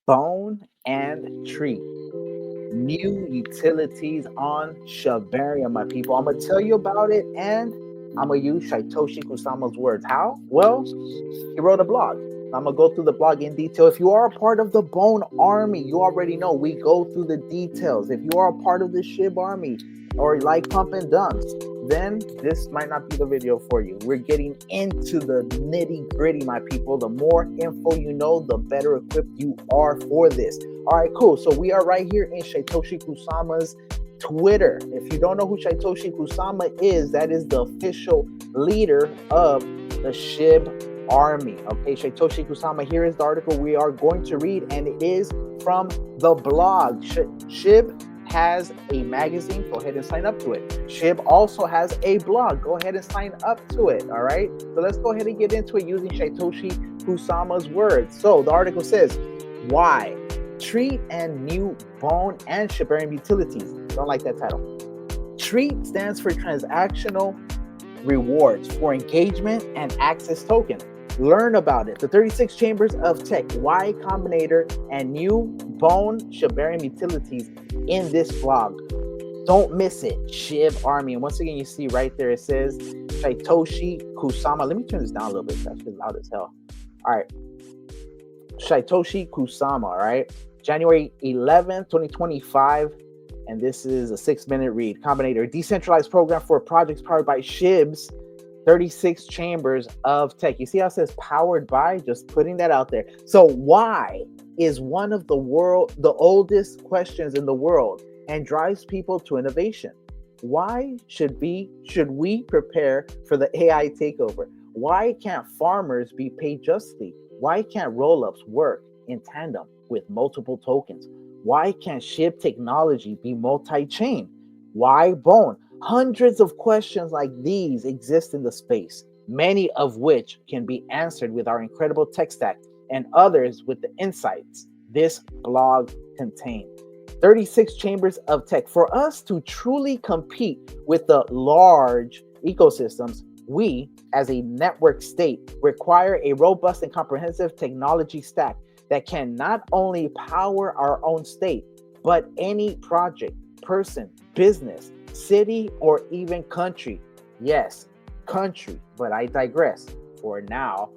Bone and Treat. New utilities on Shibarium, my people. I'm gonna tell you about it, and I'm gonna use Shytoshi Kusama's words. How? Well, he wrote a blog. I'm gonna go through the blog in detail. If you are a part of the Bone Army, you already know we go through the details. If you are a part of the Shib Army or like pump and dumps, then this might not be the video for you. We're getting into the nitty gritty, my people. The more info you know, the better equipped you are for this. All right, cool. So we are right here in Shytoshi Kusama's Twitter. If you don't know who Shytoshi Kusama is, that is the official leader of the Shib Army. Okay, Shytoshi Kusama, here is the article we are going to read, and it is from the blog. Shib has a magazine. Go ahead and sign up to it. Shib also has a blog. Go ahead and sign up to it. All right, so let's go ahead and get into it using Shytoshi Kusama's words. So the article says, why Treat and new Bone and Shibarium utilities. Don't like that title. Treat stands for transactional rewards for engagement and access token. Learn about it. The 36 chambers of tech, Y Combinator, and new Bone Shibarium utilities in this blog. Don't miss it. Shib Army. And once again, you see right there, it says Shytoshi Kusama. Let me turn this down a little bit. It's actually loud as hell. All right. Shytoshi Kusama, all right? January 11th, 2025. And this is a 6-minute read. Combinator, decentralized program for projects powered by Shib's 36 chambers of tech. You see how it says powered by? Just putting that out there. So why is one of the oldest questions in the world and drives people to innovation? Why should we prepare for the AI takeover? Why can't farmers be paid justly? Why can't rollups work in tandem with multiple tokens? Why can't Shib technology be multi-chain? Why Bone? Hundreds of questions like these exist in the space, many of which can be answered with our incredible tech stack and others with the insights this blog contains. 36 chambers of tech. For us to truly compete with the large ecosystems, we, as a network state, require a robust and comprehensive technology stack that can not only power our own state, but any project, person, business, city, or even country. Yes, country, but I digress. For now,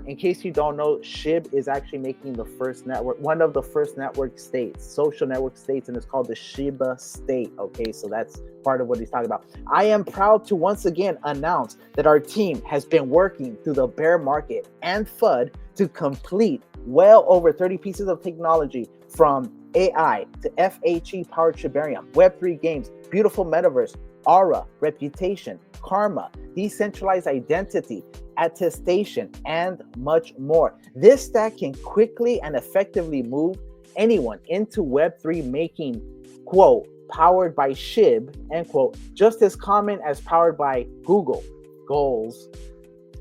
in case you don't know, Shib is actually making the first network, one of the first network states, social network states, and it's called the Shiba state. Okay, so that's part of what he's talking about. I am proud to once again announce that our team has been working through the bear market and FUD to complete well over 30 pieces of technology, from AI to FHE powered Shibarium, Web3 games, beautiful metaverse, aura, reputation, karma, decentralized identity, attestation, and much more. This stack can quickly and effectively move anyone into Web3, making, quote, powered by Shib, end quote, just as common as powered by Google goals.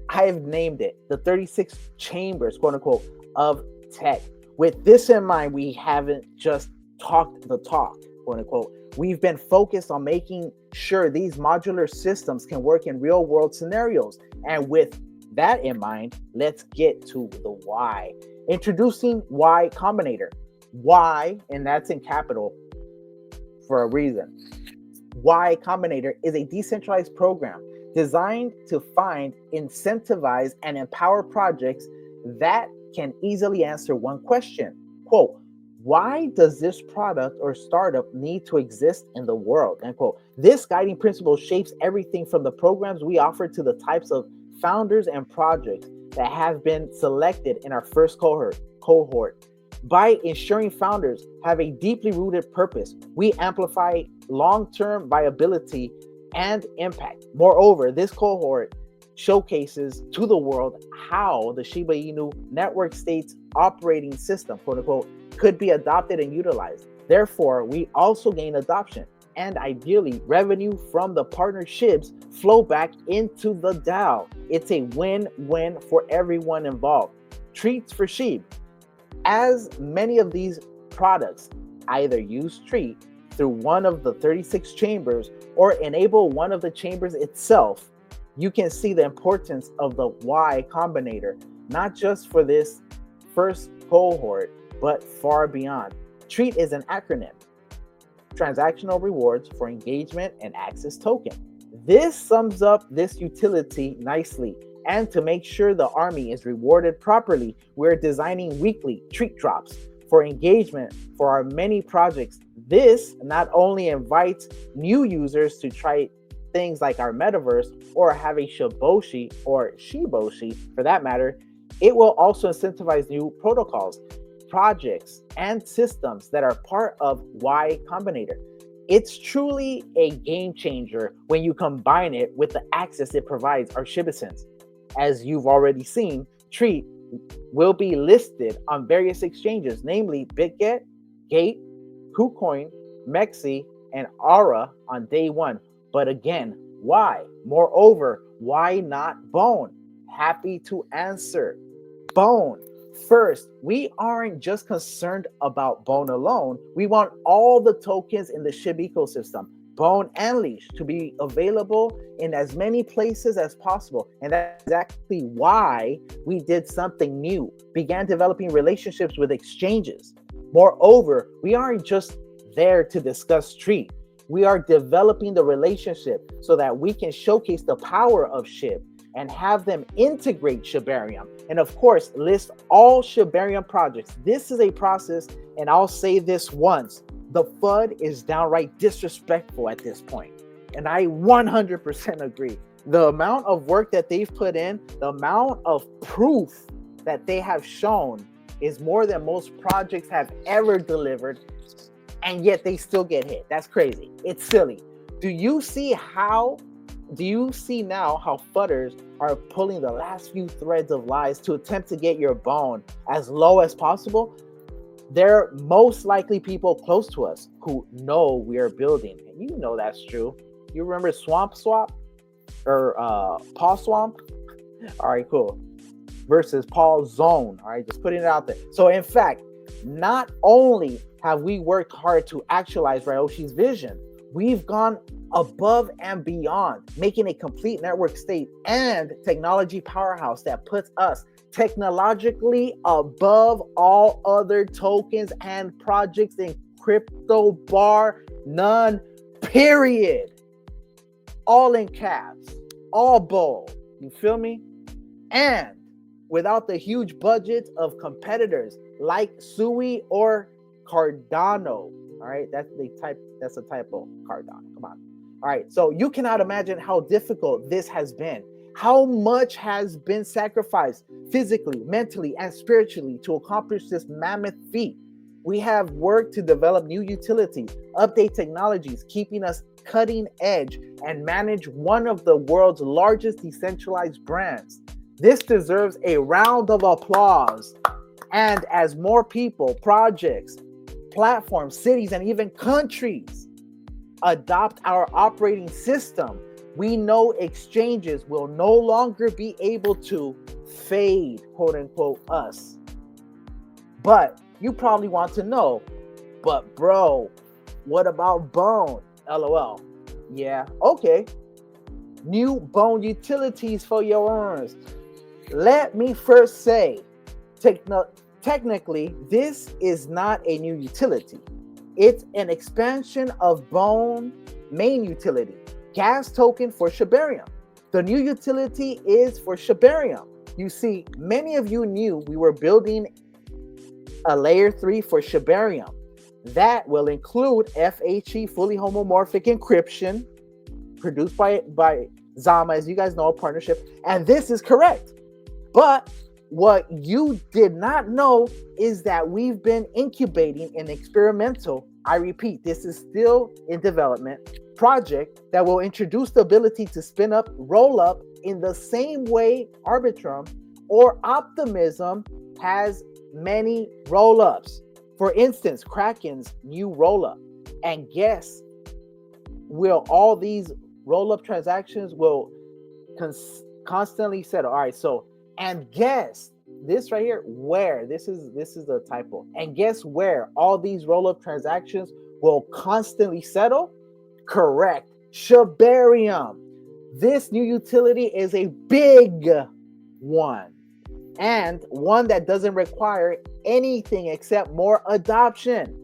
I have named it the 36 chambers, quote unquote, of tech. With this in mind, we haven't just talked the talk, quote unquote. We've been focused on making sure these modular systems can work in real world scenarios. And with that in mind, let's get to the why. Introducing Y Combinator. Y, and that's in capital for a reason. Y Combinator is a decentralized program designed to find, incentivize, and empower projects that can easily answer one question. Quote, why does this product or startup need to exist in the world? End quote. This guiding principle shapes everything from the programs we offer to the types of founders and projects that have been selected in our first cohort. By ensuring founders have a deeply rooted purpose, we amplify long-term viability and impact. Moreover, this cohort showcases to the world how the Shiba Inu network state's operating system, quote unquote, could be adopted and utilized. Therefore, we also gain adoption and ideally revenue from the partnerships flow back into the DAO. It's a win-win for everyone involved. Treats for Shib. As many of these products either use Treat through one of the 36 chambers or enable one of the chambers itself, you can see the importance of the Y Combinator, not just for this first cohort, but far beyond. Treat is an acronym: transactional rewards for engagement and access token. This sums up this utility nicely. And to make sure the army is rewarded properly, we're designing weekly treat drops for engagement for our many projects. This not only invites new users to try things like our metaverse or have a Shiboshi or Shiboshi for that matter, it will also incentivize new protocols, projects, and systems that are part of Y Combinator. It's truly a game changer when you combine it with the access it provides our citizens. As you've already seen, Treat will be listed on various exchanges, namely BitGet, Gate, KuCoin, Mexi, and Aura on day one. But again, why? Moreover, why not Bone? Happy to answer. Bone. First, we aren't just concerned about Bone alone. We want all the tokens in the Shib ecosystem, Bone and Leash, to be available in as many places as possible. And that's exactly why we did something new, began developing relationships with exchanges. Moreover, we aren't just there to discuss Treat. We are developing the relationship so that we can showcase the power of Shib and have them integrate Shibarium. And of course, list all Shibarium projects. This is a process, and I'll say this once, the FUD is downright disrespectful at this point. And I 100% agree. The amount of work that they've put in, the amount of proof that they have shown is more than most projects have ever delivered, and yet they still get hit. That's crazy. It's silly. Do you see now how fudders are pulling the last few threads of lies to attempt to get your Bone as low as possible? They're most likely people close to us who know we are building. And you know that's true. You remember Swamp Swap or Paw Swamp? All right, cool. Versus Paul Zone. All right, just putting it out there. So in fact, not only have we worked hard to actualize Ryoshi's vision, we've gone above and beyond, making a complete network state and technology powerhouse that puts us technologically above all other tokens and projects in crypto, bar none, period. All in caps, all bold. You feel me? And without the huge budget of competitors like Sui or Cardano. All right, that's a typo. Cardano. Come on. All right, so you cannot imagine how difficult this has been. How much has been sacrificed physically, mentally, and spiritually to accomplish this mammoth feat. We have worked to develop new utilities, update technologies, keeping us cutting edge, and manage one of the world's largest decentralized brands. This deserves a round of applause. And as more people, projects, platforms, cities, and even countries adopt our operating system, we know exchanges will no longer be able to fade, quote unquote, us. But you probably want to know, but bro, what about Bone? LOL. Yeah, okay. New Bone utilities for your earners. Let me first say, technically, this is not a new utility. It's an expansion of Bone main utility, gas token for Shibarium. The new utility is for Shibarium. You see, many of you knew we were building a layer 3 for Shibarium. That will include FHE, fully homomorphic encryption, produced by Zama, as you guys know, a partnership. And this is correct. But what you did not know is that we've been incubating an experimental, I repeat, this is still in development, project that will introduce the ability to spin up rollup in the same way Arbitrum or Optimism has many rollups. For instance, Kraken's new rollup. And guess, will all these rollup transactions will constantly settle? All right, so, and guess this right here, where this is a typo. And guess where all these rollup transactions will constantly settle? Correct, Shibarium. This new utility is a big one. and one that doesn't require anything except more adoption.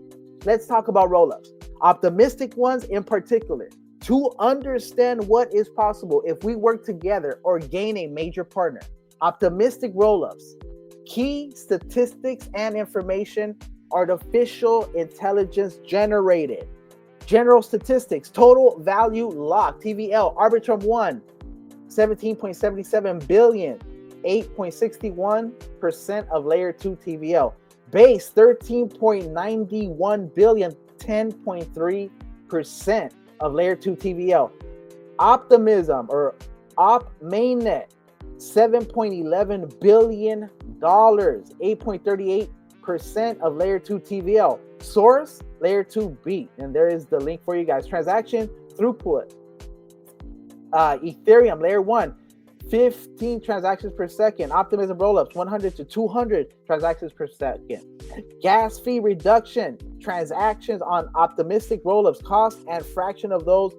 Let's talk about rollups. Optimistic ones in particular, to understand what is possible if we work together or gain a major partner. Optimistic rollups, key statistics and information, artificial intelligence generated. General statistics, total value locked, TVL, Arbitrum 1, 17.77 billion, 8.61% of layer 2 TVL. Base, 13.91 billion, 10.3% of layer 2 TVL. Optimism or Op Mainnet, $7.11 billion, 8.38% of layer 2 TVL. Source, layer 2 beat. And there is the link for you guys. Transaction throughput. Ethereum, layer 1, 15 transactions per second. Optimism rollups, 100 to 200 transactions per second. Gas fee reduction. Transactions on optimistic rollups cost and fraction of those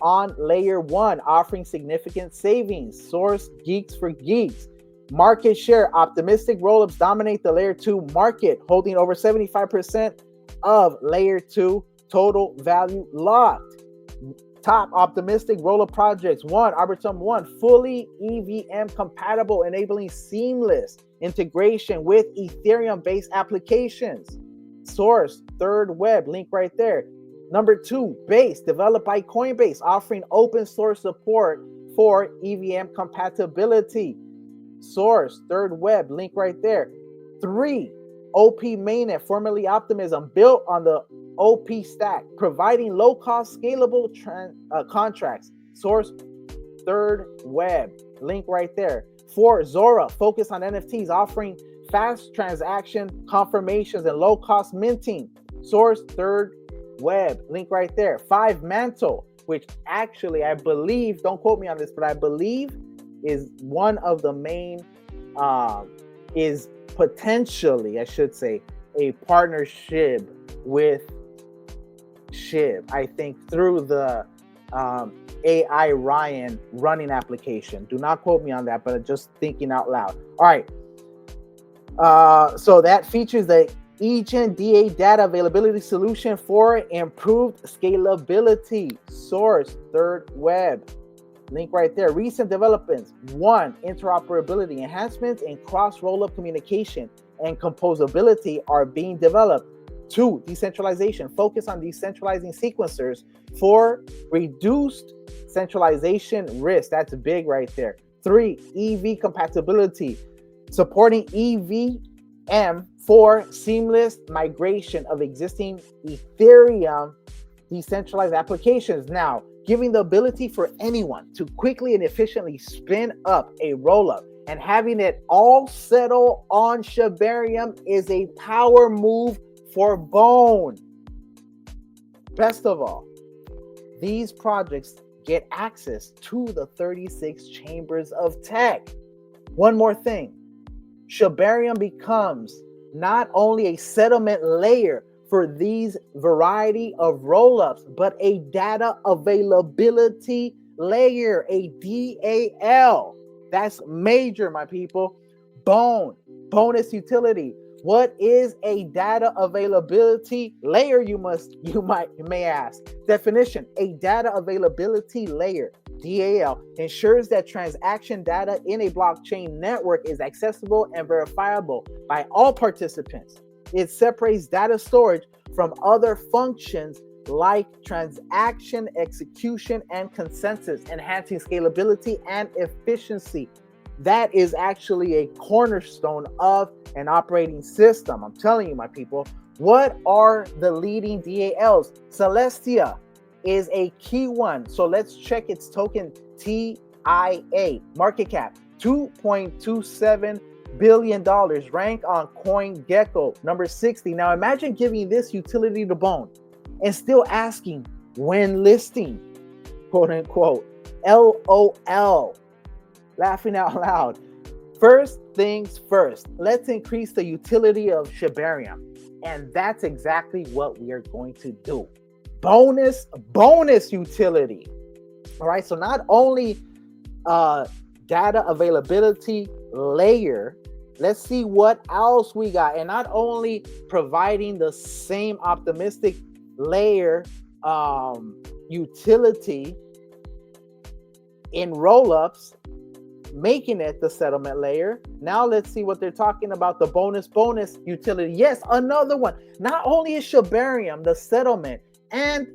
on layer 1, offering significant savings. Source, Geeks for Geeks. Market share. Optimistic rollups dominate the layer 2 market, holding over 75% of layer 2 total value locked. Top optimistic rollup projects. 1, Arbitrum 1, fully EVM compatible, enabling seamless integration with Ethereum-based applications. Source, Third Web, link right there. Number 2, Base, developed by Coinbase, offering open source support for EVM compatibility. Source, Third Web, link right there. 3, OP Mainnet, formerly Optimism, built on the OP stack, providing low-cost, scalable contracts. Source, Third Web, link right there. 4, Zora, focused on NFTs, offering fast transaction confirmations and low-cost minting. Source, Third Web, link right there. 5, Mantle, which actually I believe, don't quote me on this, but I believe is one of the main, is potentially, I should say, a partnership with Shib, I think, through the AI Ryan running application. Do not quote me on that, but just thinking out loud. All right. So that features the eGen DA data availability solution for improved scalability. Source, Third Web. Link right there. Recent developments. 1, interoperability enhancements in cross-rollup communication and composability are being developed. 2, decentralization. Focus on decentralizing sequencers for reduced centralization risk. That's big right there. 3, EV compatibility. Supporting EVM for seamless migration of existing Ethereum decentralized applications. Now, giving the ability for anyone to quickly and efficiently spin up a rollup and having it all settle on Shibarium is a power move for Bone. Best of all, these projects get access to the 36 chambers of tech. One more thing, Shibarium becomes not only a settlement layer for these variety of rollups, but a data availability layer, a DAL. That's major, my people. Bone, bonus utility. What is a data availability layer? You may ask. Definition: a data availability layer, DAL, ensures that transaction data in a blockchain network is accessible and verifiable by all participants. It separates data storage from other functions like transaction execution and consensus, enhancing scalability and efficiency. That is actually a cornerstone of an operating system. I'm telling you, my people. What are the leading DALs? Celestia is a key one. So let's check its token TIA. Market cap, $2.27 billion. Rank on CoinGecko, number 60. Now imagine giving this utility to Bone and still asking when listing, quote unquote. LOL. Laughing out loud. First things first, let's increase the utility of Shibarium. And that's exactly what we are going to do. Bonus utility. All right, so not only data availability layer, Let's see what else we got. And not only providing the same optimistic layer utility in rollups, making it the settlement layer. Now let's see what they're talking about, the bonus utility. Yes, another one. Not only is Shibarium the settlement and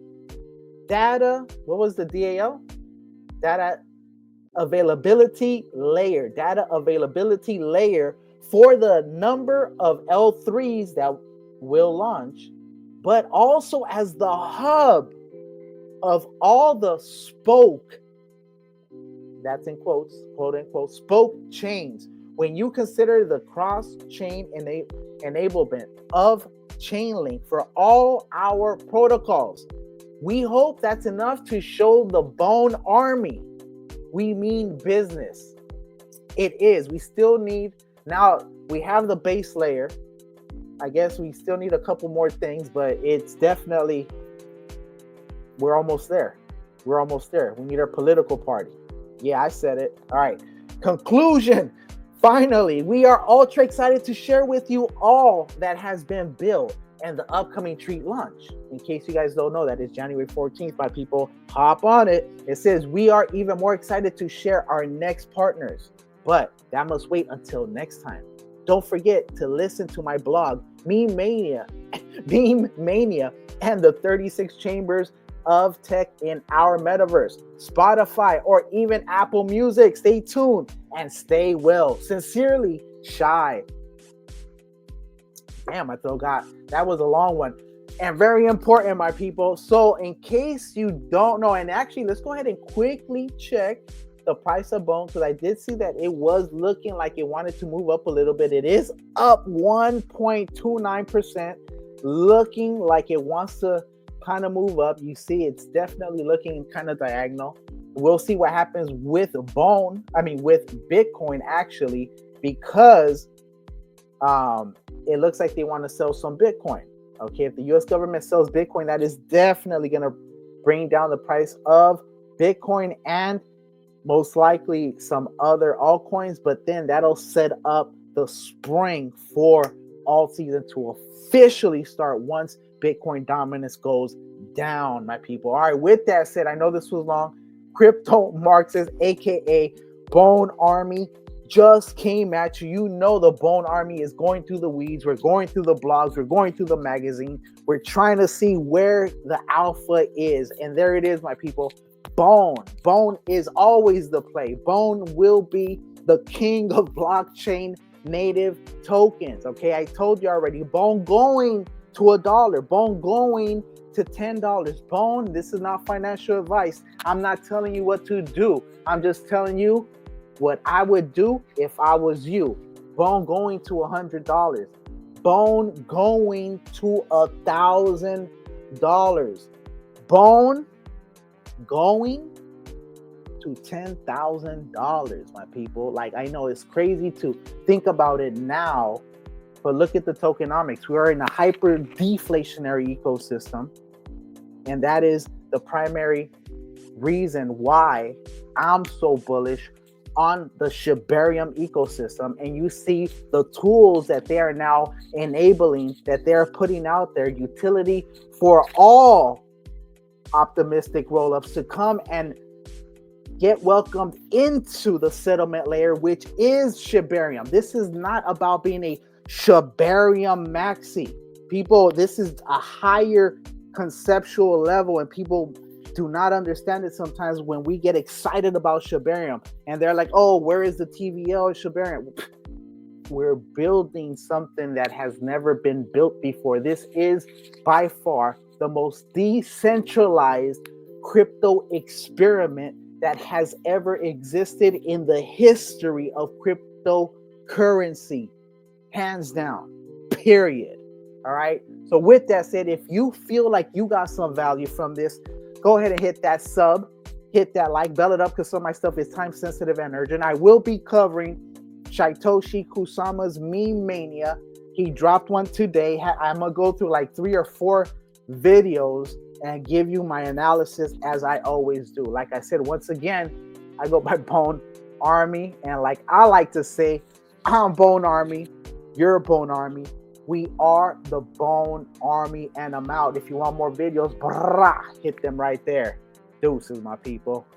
data, what was the DAL? Data availability layer for the number of L3s that will launch, but also as the hub of all the spoke, that's in quotes, quote unquote, spoke chains. When you consider the cross-chain enablement of Chainlink for all our protocols, we hope that's enough to show the Bone Army we mean business. It is. We still need, now we have the base layer. I guess we still need a couple more things, but it's definitely, we're almost there. We're almost there. We need our political party. Yeah, I said it. All right. Conclusion. Finally, we are ultra excited to share with you all that has been built and the upcoming treat launch. In case you guys don't know, that is January 14th, my people. Hop on it. It says we are even more excited to share our next partners, but that must wait until next time. Don't forget to listen to my blog, Meme Mania, and the 36 Chambers of Tech in our metaverse, Spotify, or even Apple Music. Stay tuned and stay well. Sincerely, Shy. Damn, my throat got, that was a long one. And very important, my people. So in case you don't know, and actually let's go ahead and quickly check the price of Bone, because I did see that it was looking like it wanted to move up a little bit. It is up 1.29%, looking like it wants to kind of move up. You see it's definitely looking kind of diagonal. We'll see what happens with with Bitcoin, actually, because it looks like they want to sell some Bitcoin. Okay, if the US government sells Bitcoin, that is definitely going to bring down the price of Bitcoin and most likely some other altcoins, but then that'll set up the spring for alt season to officially start once Bitcoin dominance goes down, my people. All right, with that said, I know this was long. Crypto Marxist, aka Bone Army, just came at you. You know the Bone Army is going through the weeds. We're going through the blogs. We're going through the magazine. We're trying to see where the alpha is. And there it is, my people. Bone is always the play. Bone will be the king of blockchain native tokens. Okay, I told you already. Bone going to $1. Bone going to $10. Bone, this is not financial advice. I'm not telling you what to do. I'm just telling you what I would do if I was you. Bone going to $100. Bone going to $1,000. Bone going to $10,000, my people. Like, I know it's crazy to think about it now, but look at the tokenomics. We are in a hyper deflationary ecosystem, and that is the primary reason why I'm so bullish on the Shibarium ecosystem. And you see the tools that they are now enabling, that they're putting out there, utility for all optimistic rollups to come and get welcomed into the settlement layer, which is Shibarium. This is not about being a Shibarium maxi. People, this is a higher conceptual level, and people do not understand it sometimes when we get excited about Shibarium and they're like, oh, where is the TVL Shibarium? We're building something that has never been built before. This is by far the most decentralized crypto experiment that has ever existed in the history of cryptocurrency. Hands down, period. All right. So with that said, if you feel like you got some value from this, go ahead and hit that sub, hit that like, bell it up, because some of my stuff is time sensitive and urgent. I will be covering Shytoshi Kusama's Meme Mania. He dropped one today. I'm going to go through like 3 or 4 videos and give you my analysis as I always do. Like I said, once again, I go by Bone Army. And like I like to say, I'm Bone Army. You're Bone Army. We are the Bone Army, and I'm out. If you want more videos, brah, hit them right there. Deuces, my people.